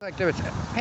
Hey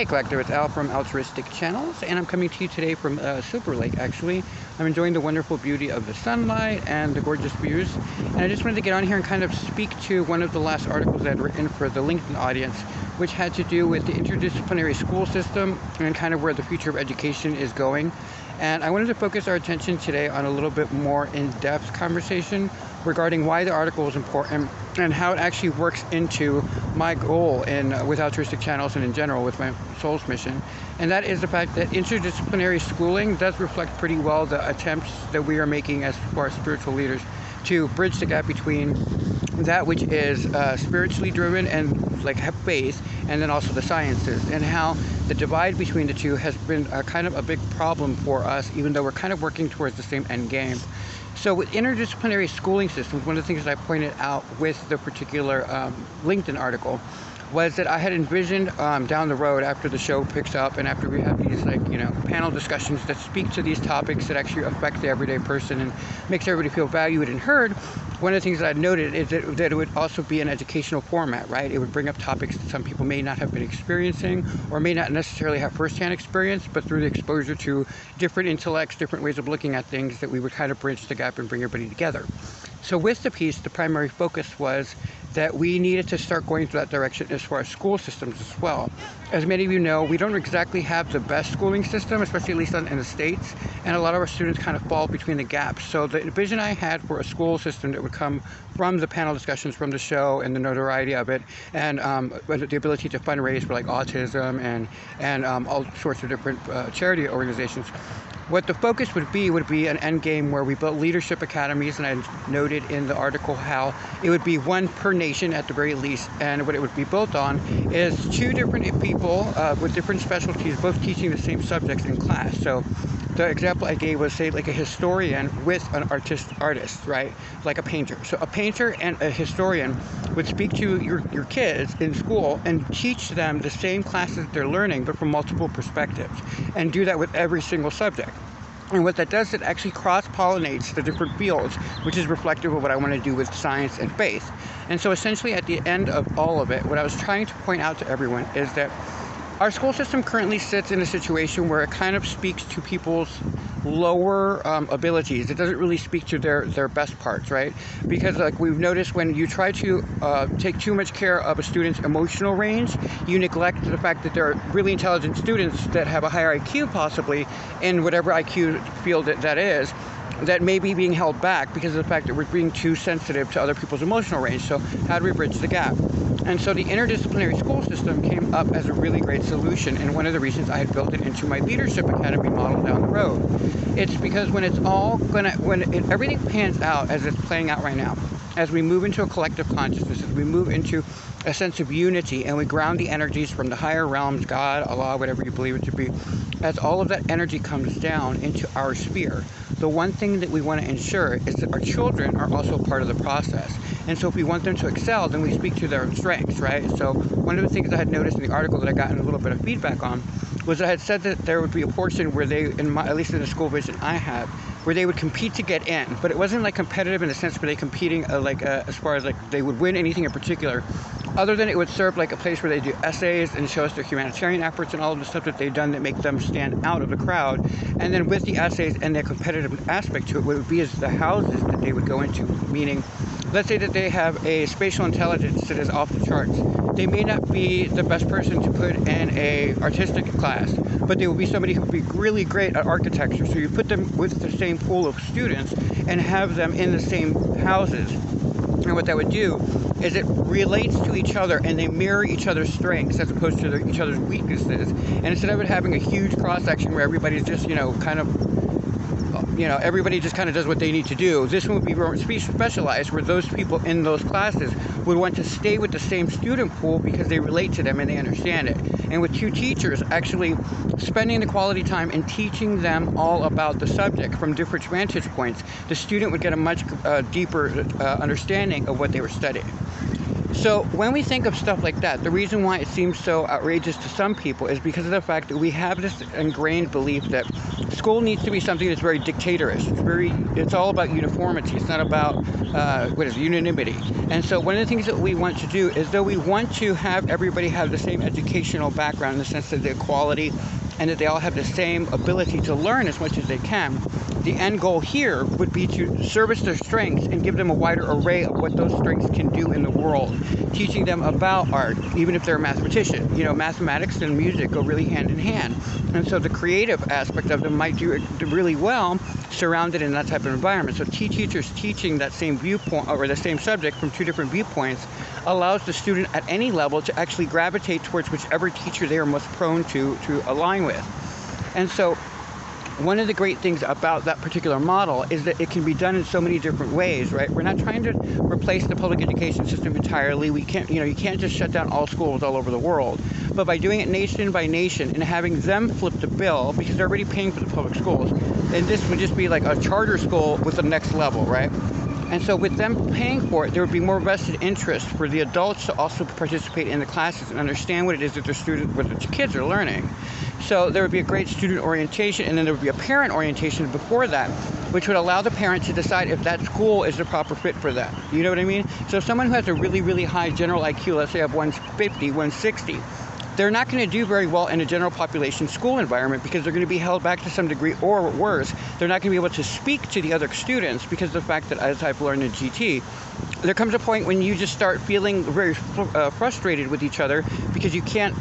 Collective, it's Al from Altruistic Channels, and I'm coming to you today from Silver Lake, actually. I'm enjoying the wonderful beauty of the sunlight and the gorgeous views, and I just wanted to get on here and kind of speak to one of the last articles that I'd written for the LinkedIn audience, which had to do with the interdisciplinary school system and kind of where the future of education is going. And I wanted to focus our attention today on a little bit more in-depth conversation regarding why the article is important and how it actually works into my goal with Altruistic Channels and in general with my soul's mission. And that is the fact that interdisciplinary schooling does reflect pretty well the attempts that we are making as far as spiritual leaders to bridge the gap between that which is spiritually driven and like faith, and then also the sciences, and how the divide between the two has been kind of a big problem for us, even though we're kind of working towards the same end game. So with interdisciplinary schooling systems, one of the things that I pointed out with the particular LinkedIn article was that I had envisioned down the road, after the show picks up and after we have these panel discussions that speak to these topics that actually affect the everyday person and makes everybody feel valued and heard. One of the things that I noted is that it would also be an educational format, right? It would bring up topics that some people may not have been experiencing or may not necessarily have firsthand experience, but through the exposure to different intellects, different ways of looking at things, that we would kind of bridge the gap and bring everybody together. So with the piece, the primary focus was that we needed to start going through that direction as far as school systems as well. As many of you know, we don't exactly have the best schooling system, especially at least in the States, and a lot of our students kind of fall between the gaps. So the vision I had for a school system that would come from the panel discussions from the show and the notoriety of it, and the ability to fundraise for like autism and all sorts of different charity organizations. What the focus would be an end game where we built leadership academies, and I noted in the article how it would be one per nation at the very least, and what it would be built on is two different people with different specialties both teaching the same subjects in class. So the example I gave was, say, like a historian with an artist, right? Like a painter. So a painter and a historian would speak to your kids in school and teach them the same classes that they're learning, but from multiple perspectives, and do that with every single subject. And what that does, it actually cross-pollinates the different fields, which is reflective of what I want to do with science and faith. And so essentially at the end of all of it, what I was trying to point out to everyone is that our school system currently sits in a situation where it kind of speaks to people's lower abilities. It doesn't really speak to their best parts, right? Because like we've noticed, when you try to take too much care of a student's emotional range, you neglect the fact that there are really intelligent students that have a higher IQ, possibly in whatever IQ field that is, that may be being held back because of the fact that we're being too sensitive to other people's emotional range. So how do we bridge the gap? And so the interdisciplinary school system came up as a really great solution, and one of the reasons I had built it into my leadership academy model down the road. It's because when everything pans out as it's playing out right now, as we move into a collective consciousness, as we move into a sense of unity, and we ground the energies from the higher realms, God, Allah, whatever you believe it to be, as all of that energy comes down into our sphere, the one thing that we want to ensure is that our children are also part of the process. And so if we want them to excel, then we speak to their strengths, right? So one of the things I had noticed in the article that I got a little bit of feedback on was that I had said that there would be a portion where they, at least in the school vision I have, where they would compete to get in, but it wasn't like competitive in the sense where they competing as far as like they would win anything in particular, other than it would serve like a place where they do essays and show us their humanitarian efforts and all of the stuff that they've done that make them stand out of the crowd. And then with the essays and their competitive aspect to it, what it would be is the houses that they would go into, meaning let's say that they have a spatial intelligence that is off the charts. They may not be the best person to put in a artistic class, but they will be somebody who would be really great at architecture. So you put them with the same pool of students and have them in the same houses. And what that would do is it relates to each other, and they mirror each other's strengths as opposed to each other's weaknesses. And instead of it having a huge cross-section where everybody's just, everybody just kind of does what they need to do, this one would be more specialized, where those people in those classes would want to stay with the same student pool because they relate to them and they understand it. And with two teachers actually spending the quality time and teaching them all about the subject from different vantage points, the student would get a much deeper understanding of what they were studying. So when we think of stuff like that, the reason why it seems so outrageous to some people is because of the fact that we have this ingrained belief that school needs to be something that's very dictatorial. It's all about uniformity. It's not about unanimity. And so one of the things that we want to do is, though we want to have everybody have the same educational background in the sense that the equality and that they all have the same ability to learn as much as they can, the end goal here would be to service their strengths and give them a wider array of what those strengths can do in the world, teaching them about art, even if they're a mathematician. Mathematics and music go really hand in hand. And so the creative aspect of them might do really well surrounded in that type of environment. So teachers teaching that same viewpoint or the same subject from two different viewpoints allows the student at any level to actually gravitate towards whichever teacher they are most prone to align with. And so one of the great things about that particular model is that it can be done in so many different ways, right? We're not trying to replace the public education system entirely. We can't, you can't just shut down all schools all over the world. But by doing it nation by nation and having them flip the bill, because they're already paying for the public schools, and this would just be like a charter school with the next level, right? And so with them paying for it, there would be more vested interest for the adults to also participate in the classes and understand what it is that what the kids are learning. So there would be a great student orientation, and then there would be a parent orientation before that, which would allow the parent to decide if that school is the proper fit for them. You know what I mean? So if someone who has a really, really high general IQ, let's say of 150, 160, they're not going to do very well in a general population school environment because they're going to be held back to some degree, or worse, they're not going to be able to speak to the other students because of the fact that, as I've learned in GT, there comes a point when you just start feeling very frustrated with each other because you can't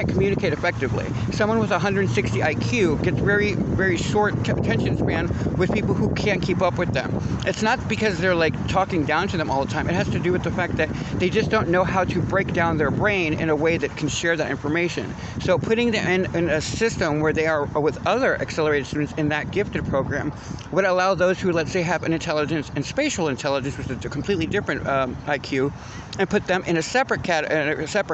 communicate effectively. Someone with 160 IQ gets very, very short attention span with people who can't keep up with them. It's not because they're like talking down to them all the time. It has to do with the fact that they just don't know how to break down their brain in a way that can share that information. So putting them in a system where they are with other accelerated students in that gifted program would allow those who, let's say, have an intelligence and spatial intelligence, which is a completely different IQ, and put them in a separate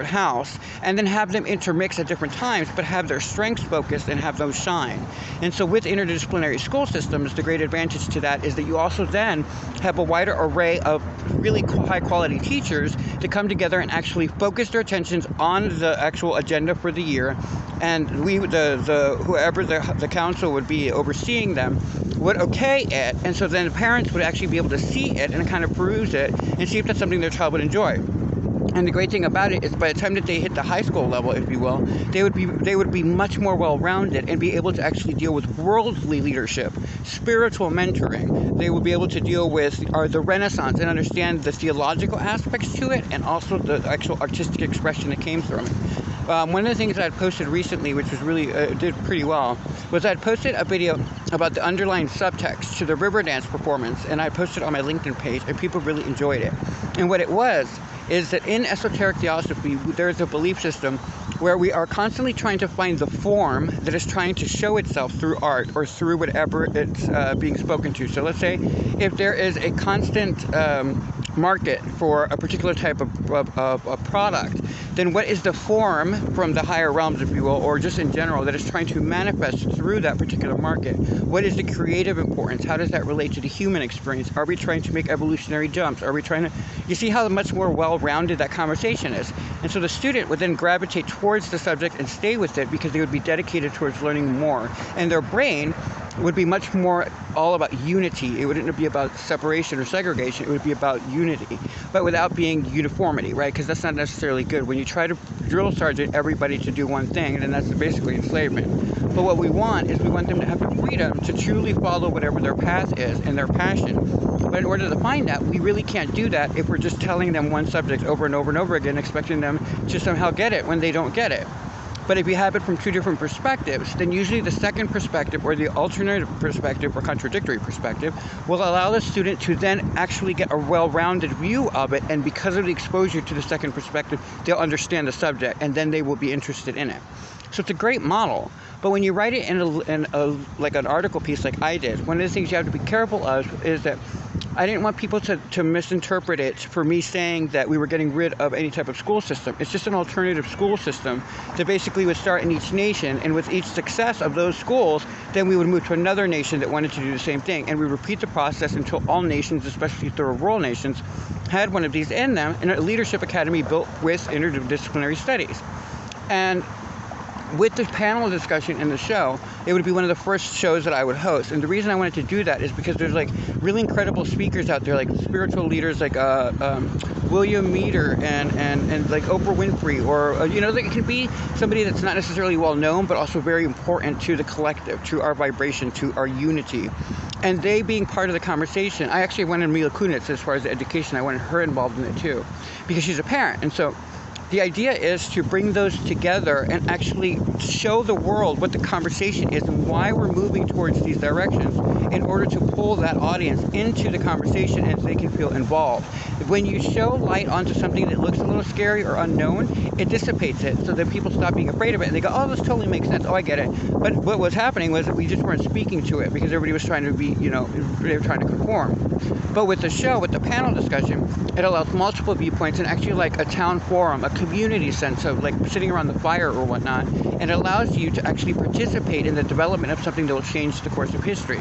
house, and then have them intermix at different times, but have their strengths focused and have those shine. And so with interdisciplinary school systems, the great advantage to that is that you also then have a wider array of really high quality teachers to come together and actually focus their attentions on the actual agenda for the year, and whoever the council would be overseeing them would okay it, and so then the parents would actually be able to see it and kind of peruse it and see if that's something their child would enjoy. And the great thing about it is by the time that they hit the high school level, if you will, they would be much more well-rounded and be able to actually deal with worldly leadership, spiritual mentoring. They would be able to deal with the Renaissance and understand the theological aspects to it, and also the actual artistic expression that came from it. One of the things that I posted recently, which was really did pretty well, was I posted a video about the underlying subtext to the river dance performance, and I posted it on my LinkedIn page, and people really enjoyed it. And what it was is that in esoteric theosophy, there is a belief system where we are constantly trying to find the form that is trying to show itself through art or through whatever it's being spoken to. So let's say if there is a constant market for a particular type of product, then what is the form from the higher realms, if you will, or just in general, that is trying to manifest through that particular market? What is the creative importance? How does that relate to the human experience? Are we trying to make evolutionary jumps? Are we trying to... You see how much more well-rounded that conversation is. And so the student would then gravitate towards the subject and stay with it because they would be dedicated towards learning more. And their brain would be much more all about unity. It wouldn't be about separation or segregation. It would be about unity, but without being uniformity, right? Because that's not necessarily good. When you try to drill sergeant everybody to do one thing, then that's basically enslavement. But what we want is we want them to have the freedom to truly follow whatever their path is and their passion. But in order to find that, we really can't do that if we're just telling them one subject over and over and over again, expecting them to somehow get it when they don't get it. But if you have it from two different perspectives, then usually the second perspective or the alternative perspective or contradictory perspective will allow the student to then actually get a well-rounded view of it, and because of the exposure to the second perspective, they'll understand the subject and then they will be interested in it. So it's a great model. But when you write it in like an article piece like I did, one of the things you have to be careful of is that I didn't want people to misinterpret it for me saying that we were getting rid of any type of school system. It's just an alternative school system that basically would start in each nation, and with each success of those schools, then we would move to another nation that wanted to do the same thing, and we repeat the process until all nations, especially third world nations, had one of these in them, in a leadership academy built with interdisciplinary studies. And with the panel discussion in the show, it would be one of the first shows that I would host. And the reason I wanted to do that is because there's like really incredible speakers out there, like spiritual leaders like William Meader and like Oprah Winfrey, or you know, it can be somebody that's not necessarily well known, but also very important to the collective, to our vibration, to our unity. And they being part of the conversation, I actually wanted Mila Kunis, as far as the education, I wanted her involved in it too, because she's a parent. And so the idea is to bring those together and actually show the world what the conversation is and why we're moving towards these directions, in order to pull that audience into the conversation and so they can feel involved. When you show light onto something that looks a little scary or unknown, it dissipates it so that people stop being afraid of it and they go, oh, this totally makes sense. Oh, I get it. But what was happening was that we just weren't speaking to it because everybody was trying to be, you know, they were trying to conform. But with the show, with the panel discussion, it allows multiple viewpoints and actually like a town forum, a community sense of like sitting around the fire or whatnot, and it allows you to actually participate in the development of something that will change the course of history.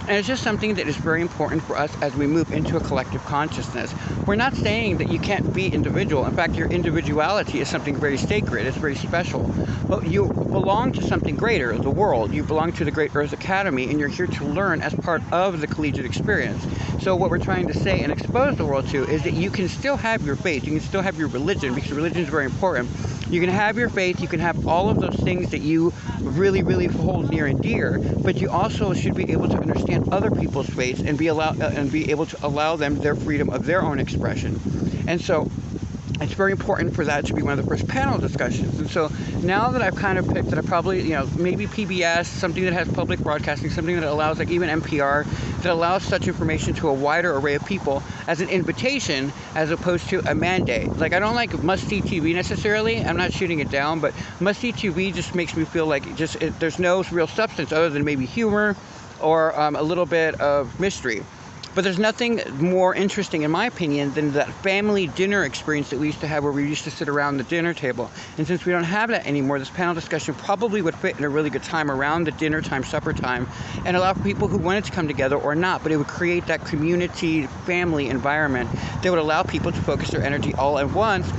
And it's just something that is very important for us as we move into a collective consciousness. We're not saying that you can't be individual. In fact, your individuality is something very sacred. It's very special. But you belong to something greater, the world. You belong to the Great Earth Academy, and you're here to learn as part of the collegiate experience. So what we're trying to say and expose the world to is that you can still have your faith. You can still have your religion, because religion is very important. You can have your faith. You can have all of those things that you really, really hold near and dear. But you also should be able to understand other people's faiths and be able to allow them their freedom of their own expression. And so it's very important for that to be one of the first panel discussions. And so now that I've kind of picked that, I probably, you know, maybe PBS, something that has public broadcasting, something that allows, like even NPR, that allows such information to a wider array of people as an invitation as opposed to a mandate. Like, I don't like must-see TV necessarily. I'm not shooting it down, but must-see TV just makes me feel like there's no real substance other than maybe humor or a little bit of mystery. But there's nothing more interesting, in my opinion, than that family dinner experience that we used to have, where we used to sit around the dinner table. And since we don't have that anymore, this panel discussion probably would fit in a really good time around the dinner time, supper time, and allow for people who wanted to come together or not. But it would create that community, family environment that would allow people to focus their energy all at once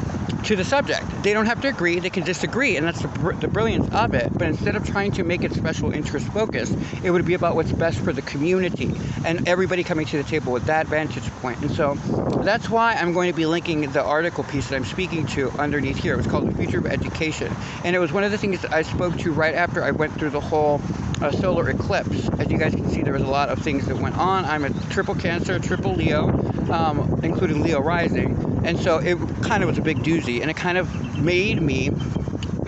to the subject. They don't have to agree, they can disagree, and that's the brilliance of it. But instead of trying to make it special interest focused, it would be about what's best for the community and everybody coming to the table with that vantage point. And so that's why I'm going to be linking the article piece that I'm speaking to underneath here. It was called The Future of Education, and it was one of the things that I spoke to right after I went through the whole solar eclipse. As you guys can see, there was a lot of things that went on. I'm a triple Cancer, triple Leo, including Leo rising. And so it kind of was a big doozy, and it kind of made me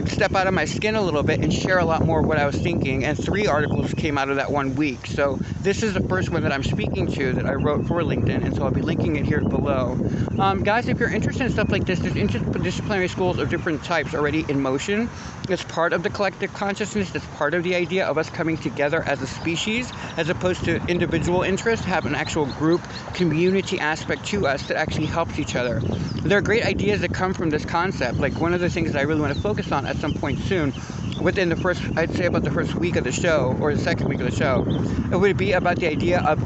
step out of my skin a little bit and share a lot more of what I was thinking. And 3 articles came out of that 1 week. So this is the first one that I'm speaking to that I wrote for LinkedIn, and so I'll be linking it here below. Guys, if you're interested in stuff like this, there's interdisciplinary schools of different types already in motion. It's part of the collective consciousness. It's part of the idea of us coming together as a species, as opposed to individual interest, have an actual group community aspect to us that actually helps each other. There are great ideas that come from this concept. Like, one of the things that I really want to focus on at some point soon, within the first, I'd say about the first week of the show, or the second week of the show, it would be about the idea of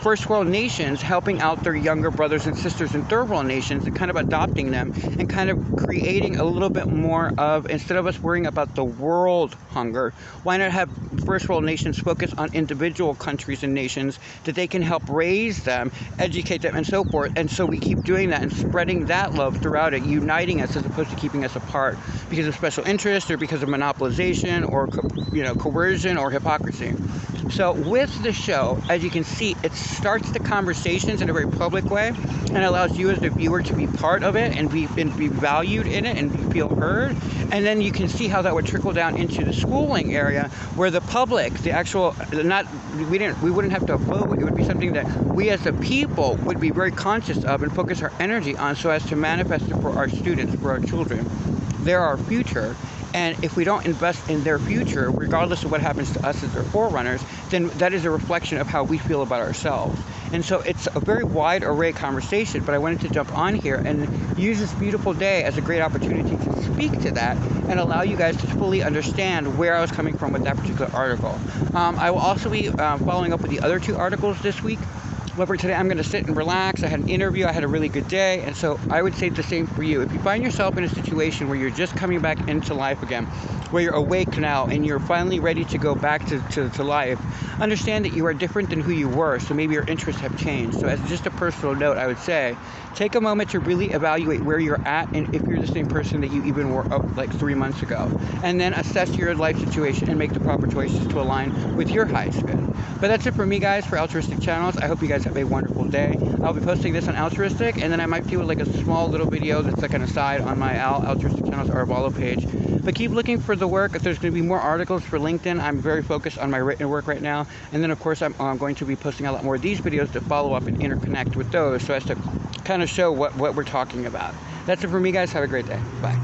first world nations helping out their younger brothers and sisters in third world nations and kind of adopting them and kind of creating a little bit more of, instead of us worrying about the world hunger, why not have first world nations focus on individual countries and nations that they can help raise them, educate them, and so forth. And so we keep doing that and spreading that love throughout it, uniting us as opposed to keeping us apart because of special interest or because of monopolization or coercion or hypocrisy. So with the show, as you can see, it starts the conversations in a very public way and allows you as the viewer to be part of it and be valued in it and feel heard. And then you can see how that would trickle down into the schooling area, where the public, we wouldn't have to vote. It would be something that we as a people would be very conscious of and focus our energy on, so as to manifest it for our students, for our children. They're our future. And if we don't invest in their future, regardless of what happens to us as their forerunners, then that is a reflection of how we feel about ourselves. And so it's a very wide array conversation, but I wanted to jump on here and use this beautiful day as a great opportunity to speak to that and allow you guys to fully understand where I was coming from with that particular article. I will also be following up with the other 2 articles this week. However, today I'm going to sit and relax. I had an interview. I had a really good day. And so I would say the same for you. If you find yourself in a situation where you're just coming back into life again, where you're awake now and you're finally ready to go back to life, understand that you are different than who you were. So maybe your interests have changed. So as just a personal note, I would say, take a moment to really evaluate where you're at and if you're the same person that you even were up like 3 months ago. And then assess your life situation and make the proper choices to align with your highest good. But that's it for me, guys, for Altruistic Channels. I hope you guys have a wonderful day. I'll be posting this on Altruistic, and then I might do like a small little video that's like an aside on my Altruistic Channels Arvalo page. But keep looking for the work. If there's going to be more articles for LinkedIn, I'm very focused on my written work right now. And then, of course, I'm going to be posting a lot more of these videos to follow up and interconnect with those so as to kind of show what we're talking about. That's it for me, guys. Have a great day. Bye.